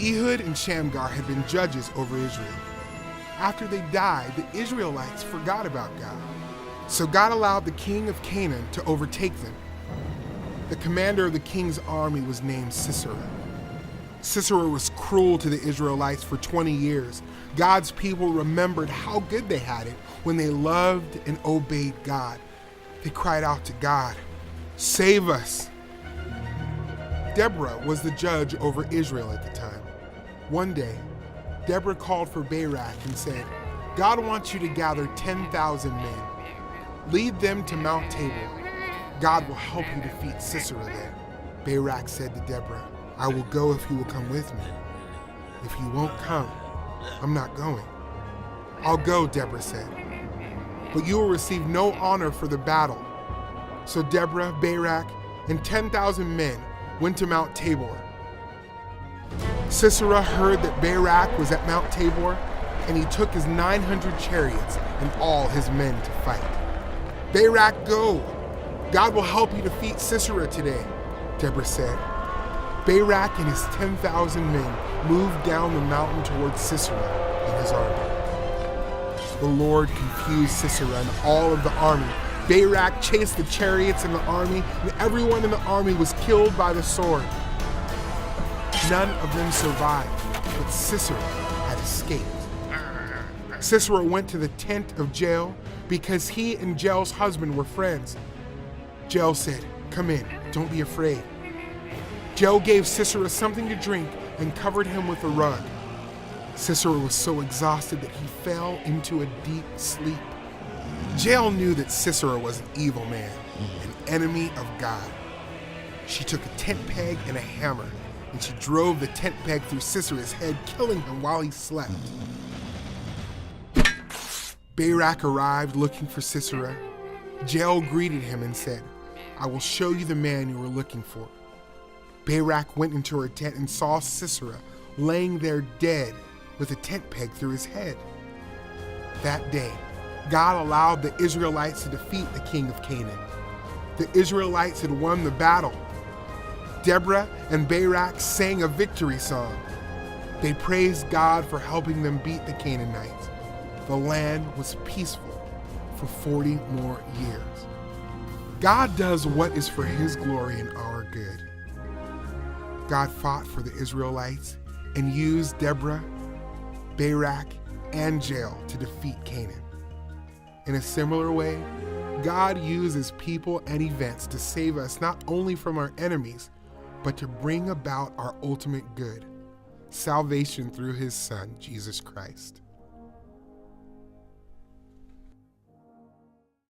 Ehud and Shamgar had been judges over Israel. After they died, the Israelites forgot about God. So God allowed the king of Canaan to overtake them. The commander of the king's army was named Sisera. Sisera was cruel to the Israelites for 20 years. God's people remembered how good they had it when they loved and obeyed God. They cried out to God, "Save us!" Deborah was the judge over Israel at the time. One day, Deborah called for Barak and said, "God wants you to gather 10,000 men. Lead them to Mount Tabor. God will help you defeat Sisera there." Barak said to Deborah, "I will go if you will come with me. If you won't come, I'm not going." "I'll go," Deborah said, "but you will receive no honor for the battle." So Deborah, Barak, and 10,000 men went to Mount Tabor. Sisera heard that Barak was at Mount Tabor, and he took his 900 chariots and all his men to fight. "Barak, go! God will help you defeat Sisera today," Deborah said. Barak and his 10,000 men moved down the mountain towards Sisera and his army. The Lord confused Sisera and all of the army. Barak chased the chariots and the army, and everyone in the army was killed by the sword. None of them survived, but Sisera had escaped. Sisera went to the tent of Jael because he and Jael's husband were friends. Jael said, "Come in, don't be afraid." Jael gave Sisera something to drink and covered him with a rug. Sisera was so exhausted that he fell into a deep sleep. Jael knew that Sisera was an evil man, an enemy of God. She took a tent peg and a hammer, and she drove the tent peg through Sisera's head, killing him while he slept. Barak arrived looking for Sisera. Jael greeted him and said, "I will show you the man you were looking for." Barak went into her tent and saw Sisera laying there dead with a tent peg through his head. That day, God allowed the Israelites to defeat the king of Canaan. The Israelites had won the battle. Deborah and Barak sang a victory song. They praised God for helping them beat the Canaanites. The land was peaceful for 40 more years. God does what is for His glory and our good. God fought for the Israelites and used Deborah, Barak, and Jael to defeat Canaan. In a similar way, God uses people and events to save us not only from our enemies, but to bring about our ultimate good, salvation through His Son, Jesus Christ.